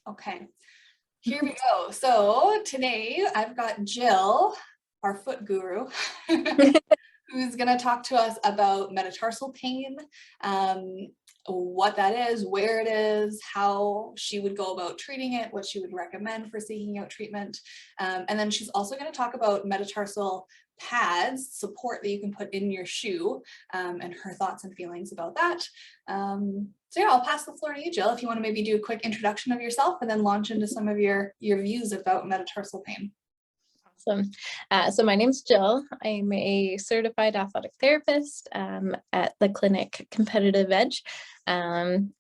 Okay, here we go. So today I've got Jill, our foot guru, who's going to talk to us about metatarsal pain, what that is, where it is, how she would go about treating it, what she would recommend for seeking out treatment. And then she's also going to talk about metatarsal pads, support that you can put in your shoe, and her thoughts and feelings about that. So yeah, I'll pass the floor to you, Jill, if you want to maybe do a quick introduction of yourself and then launch into some of your views about metatarsal pain. Awesome. So my name's Jill. I'm a certified athletic therapist at the clinic Competitive Edge. I'm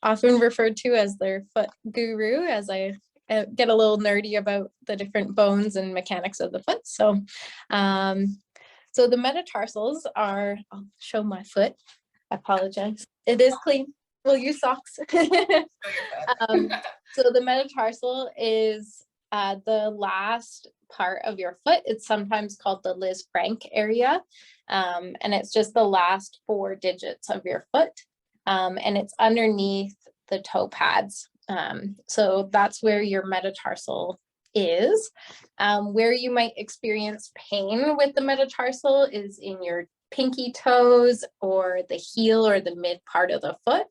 often referred to as their foot guru, as I get a little nerdy about the different bones and mechanics of the foot. So the metatarsals are, I'll show my foot. I apologize. It is clean. We'll use socks. So the metatarsal is the last part of your foot. It's sometimes called the Liz Frank area. And it's just the last 4 digits of your foot. And it's underneath the toe pads. So that's where your metatarsal is. Where you might experience pain with the metatarsal is in your pinky toes or the heel or the mid part of the foot.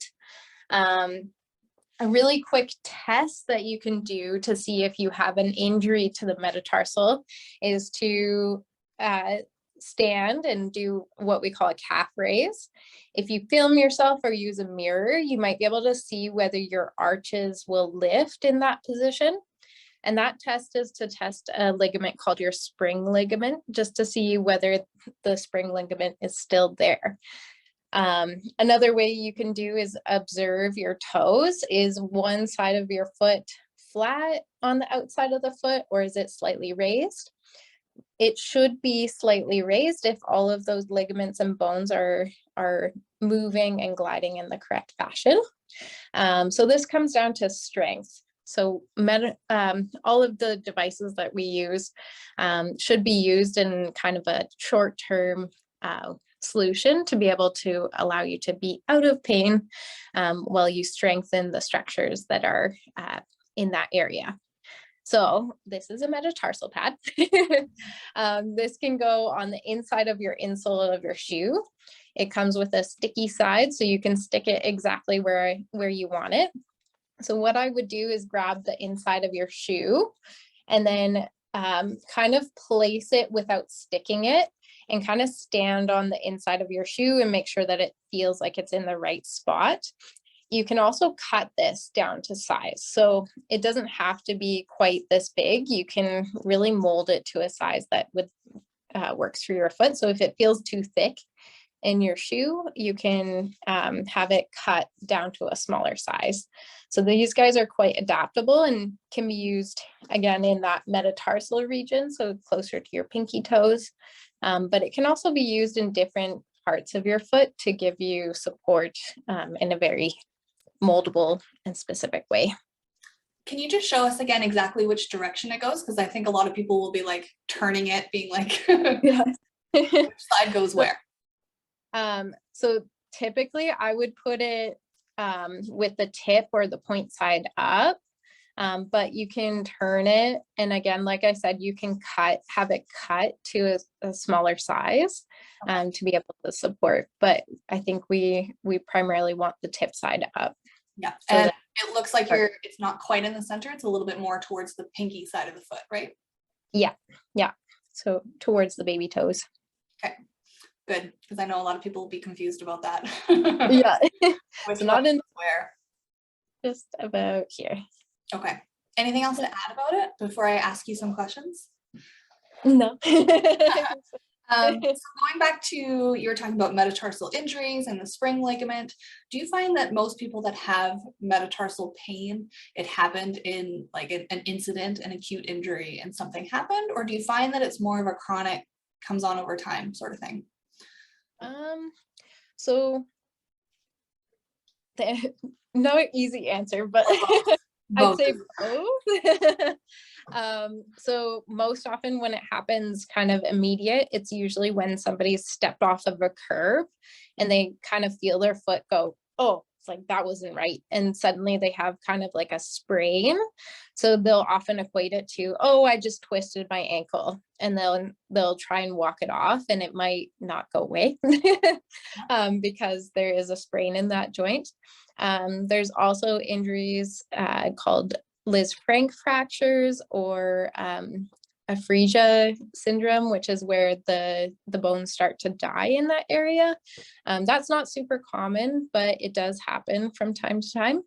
A really quick test that you can do to see if you have an injury to the metatarsal is to stand and do what we call a calf raise. If you film yourself or use a mirror, you might be able to see whether your arches will lift in that position. And that test is to test a ligament called your spring ligament, just to see whether the spring ligament is still there. Another way you can do is observe your toes. Is one side of your foot flat on the outside of the foot, or is it slightly raised? It should be slightly raised if all of those ligaments and bones are moving and gliding in the correct fashion. So this comes down to strength. So all of the devices that we use should be used in kind of a short-term solution to be able to allow you to be out of pain while you strengthen the structures that are in that area. So this is a metatarsal pad. This can go on the inside of your insole of your shoe. It comes with a sticky side, so you can stick it exactly where you want it. So what I would do is grab the inside of your shoe and then kind of place it without sticking it and kind of stand on the inside of your shoe and make sure that it feels like it's in the right spot. You can also cut this down to size. So it doesn't have to be quite this big. You can really mold it to a size that would works for your foot. So if it feels too thick in your shoe, you can have it cut down to a smaller size. So these guys are quite adaptable and can be used again in that metatarsal region, so closer to your pinky toes. But it can also be used in different parts of your foot to give you support in a very moldable and specific way. Can you just show us again exactly which direction it goes? Because I think a lot of people will be like turning it, being like, which side goes where? So typically I would put it with the tip or the point side up, but you can turn it. And again, like I said, you can have it cut to a smaller size to be able to support. But I think we primarily want the tip side up. Yeah, so and it looks like it's not quite in the center. It's a little bit more towards the pinky side of the foot, right? Yeah. So towards the baby toes. Okay. Good, because I know a lot of people will be confused about that. Yeah. Which not in where? Just about here. Okay. Anything else to add about it before I ask you some questions? No. So going back to, you were talking about metatarsal injuries and the spring ligament. Do you find that most people that have metatarsal pain, it happened in like an incident, an acute injury, and something happened? Or do you find that it's more of a chronic, comes on over time sort of thing? So no easy answer, but I'd say both. So most often when it happens kind of immediate, it's usually when somebody's stepped off of a curb and they kind of feel their foot go, oh, it's like that wasn't right, and suddenly they have kind of like a sprain. So they'll often equate it to, oh, I just twisted my ankle, and they'll try and walk it off, and it might not go away because there is a sprain in that joint. There's also injuries called Liz Frank fractures, or aphasia syndrome, which is where the bones start to die in that area. That's not super common, but it does happen from time to time.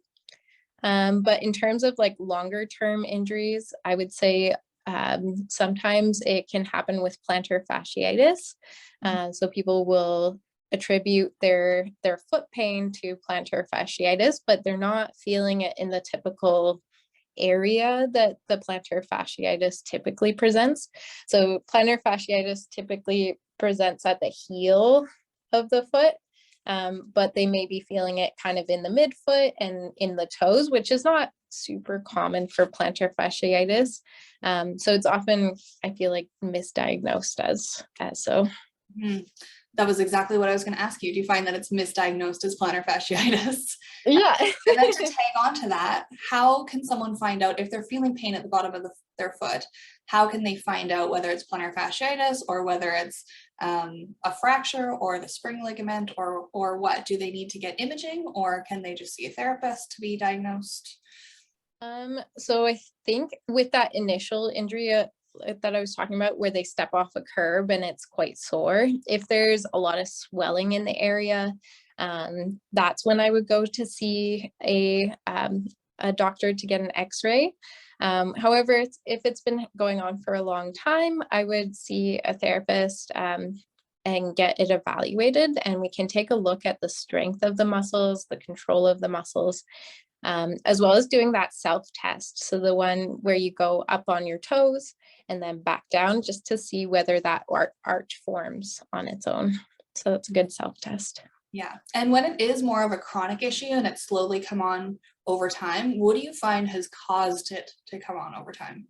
But in terms of like longer term injuries, I would say sometimes it can happen with plantar fasciitis. So people will attribute their foot pain to plantar fasciitis, but they're not feeling it in the typical area that the plantar fasciitis typically presents. So plantar fasciitis typically presents at the heel of the foot, but they may be feeling it kind of in the midfoot and in the toes, which is not super common for plantar fasciitis. So it's often, I feel like, misdiagnosed as so. Mm-hmm. That was exactly what I was going to ask you. Do you find that it's misdiagnosed as plantar fasciitis? Yeah. And then to tag on to that, how can someone find out if they're feeling pain at the bottom of their foot? How can they find out whether it's plantar fasciitis or whether it's a fracture or the spring ligament, or what? Do they need to get imaging, or can they just see a therapist to be diagnosed? So I think with that initial injury that I was talking about, where they step off a curb and it's quite sore, if there's a lot of swelling in the area, that's when I would go to see a doctor to get an x-ray. However, if it's been going on for a long time, I would see a therapist and get it evaluated, and we can take a look at the strength of the muscles, the control of the muscles, as well as doing that self-test. So the one where you go up on your toes and then back down, just to see whether that arch forms on its own. So it's a good self-test. Yeah. And when it is more of a chronic issue and it's slowly come on over time, what do you find has caused it to come on over time?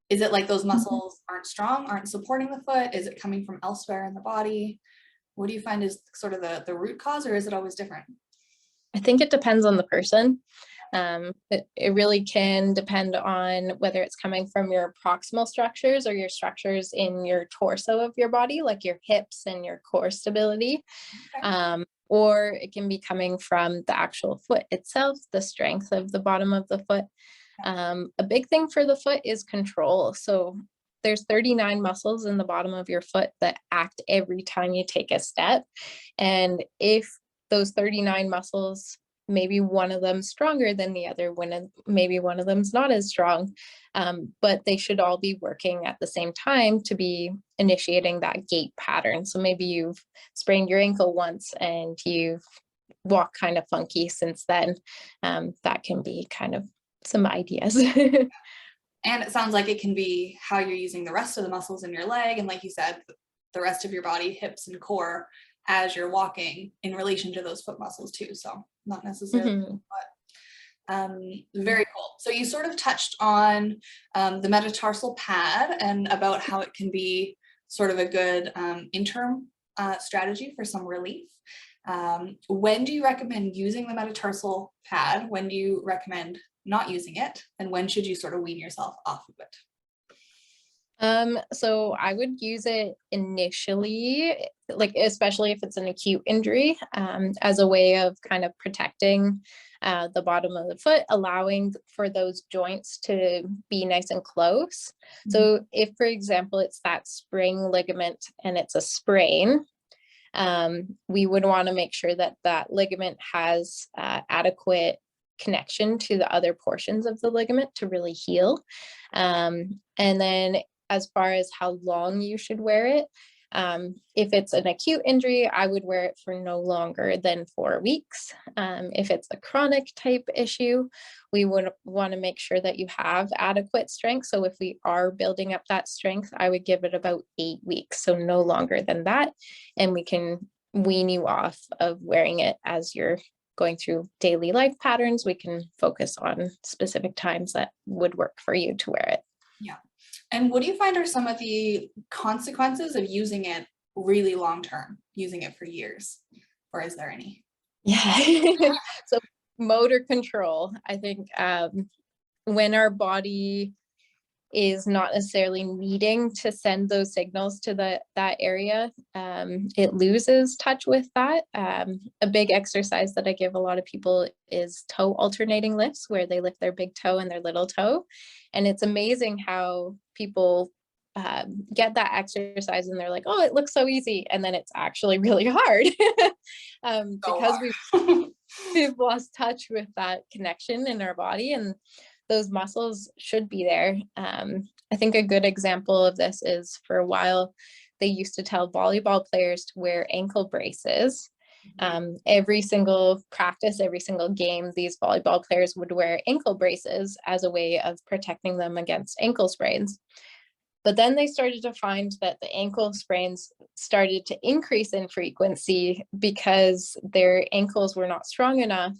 Is it like those muscles aren't strong, aren't supporting the foot? Is it coming from elsewhere in the body? What do you find is sort of the root cause, or is it always different? I think it depends on the person. It really can depend on whether it's coming from your proximal structures or your structures in your torso of your body, like your hips and your core stability. Okay. Or it can be coming from the actual foot itself, the strength of the bottom of the foot. A big thing for the foot is control. So there's 39 muscles in the bottom of your foot that act every time you take a step. And if those 39 muscles, maybe one of them's stronger than the other, maybe one of them's not as strong, but they should all be working at the same time to be initiating that gait pattern. So maybe you've sprained your ankle once and you've walked kind of funky since then. That can be kind of some ideas. And it sounds like it can be how you're using the rest of the muscles in your leg, and like you said, the rest of your body, hips and core, as you're walking in relation to those foot muscles too. So not necessarily, but very cool. So you sort of touched on the metatarsal pad and about how it can be sort of a good interim strategy for some relief. When do you recommend using the metatarsal pad? When do you recommend not using it? And when should you sort of wean yourself off of it? So I would use it initially, like especially if it's an acute injury, as a way of kind of protecting the bottom of the foot, allowing for those joints to be nice and close. Mm-hmm. So if, for example, it's that spring ligament and it's a sprain, we would want to make sure that that ligament has adequate connection to the other portions of the ligament to really heal. And then as far as how long you should wear it, if it's an acute injury, I would wear it for no longer than 4 weeks. If it's a chronic type issue, we would want to make sure that you have adequate strength. So if we are building up that strength, I would give it about 8 weeks, so no longer than that. And we can wean you off of wearing it as you're going through daily life patterns. We can focus on specific times that would work for you to wear it. Yeah. And what do you find are some of the consequences of using it really long term, using it for years? Or is there any? Yeah. So motor control, I think when our body is not necessarily needing to send those signals to that area, it loses touch with that. A big exercise that I give a lot of people is toe alternating lifts, where they lift their big toe and their little toe. And it's amazing how people get that exercise and they're like, oh, it looks so easy. And then it's actually really hard because we've lost touch with that connection in our body, and those muscles should be there. I think a good example of this is, for a while, they used to tell volleyball players to wear ankle braces. Every single practice, every single game, these volleyball players would wear ankle braces as a way of protecting them against ankle sprains. But then they started to find that the ankle sprains started to increase in frequency because their ankles were not strong enough,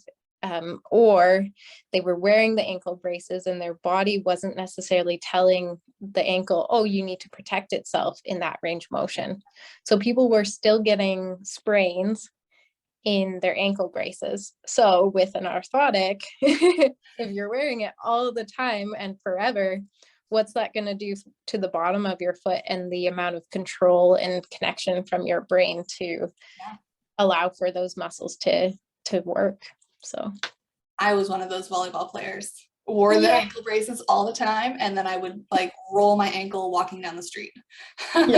or they were wearing the ankle braces and their body wasn't necessarily telling the ankle, oh, you need to protect itself in that range motion. So people were still getting sprains in their ankle braces. So with an orthotic, if you're wearing it all the time and forever, what's that going to do to the bottom of your foot and the amount of control and connection from your brain to allow for those muscles to work? So I was one of those volleyball players, wore the ankle braces all the time, and then I would like roll my ankle walking down the street when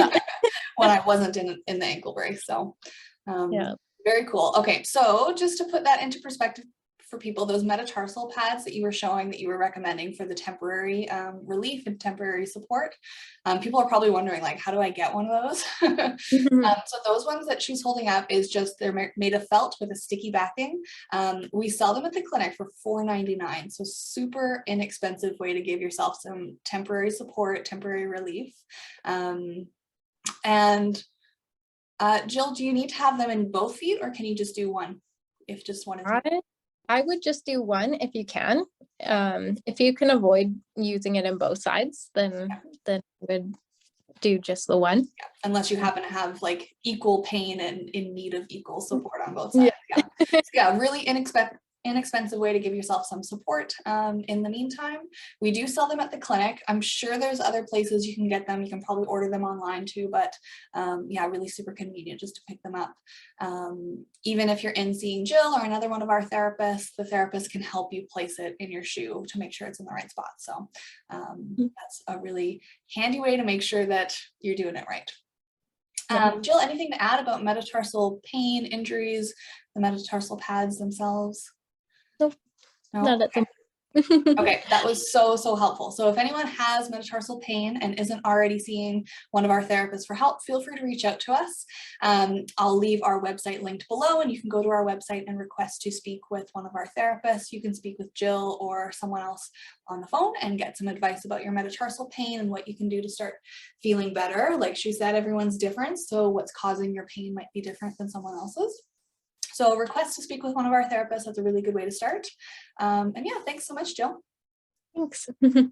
I wasn't in the ankle brace. So very cool. Okay, so just to put that into perspective for people, those metatarsal pads that you were showing, that you were recommending for the temporary relief and temporary support, people are probably wondering, like, how do I get one of those? So those ones that she's holding up is just, they're made of felt with a sticky backing. We sell them at the clinic for $4.99, so super inexpensive way to give yourself some temporary support, temporary relief. And Jill, do you need to have them in both feet, or can you just do one if just one is? I would just do one if you can. If you can avoid using it in both sides, then I would do just the one. Yeah, unless you happen to have like equal pain and in need of equal support on both sides. So really inexpensive way to give yourself some support in the meantime. We do sell them at the clinic. I'm sure there's other places you can get them. You can probably order them online too, but yeah, really super convenient just to pick them up. Even if you're in seeing Jill or another one of our therapists, the therapist can help you place it in your shoe to make sure it's in the right spot. So that's a really handy way to make sure that you're doing it right. Jill, anything to add about metatarsal pain, injuries, the metatarsal pads themselves? Nope. No? Not at the Okay, that was so helpful. So if anyone has metatarsal pain and isn't already seeing one of our therapists for help, feel free to reach out to us. I'll leave our website linked below, and you can go to our website and request to speak with one of our therapists. You can speak with Jill or someone else on the phone and get some advice about your metatarsal pain and what you can do to start feeling better. Like she said, everyone's different, so what's causing your pain might be different than someone else's. So request to speak with one of our therapists. That's a really good way to start. And yeah, thanks so much, Jill. Thanks. Okay.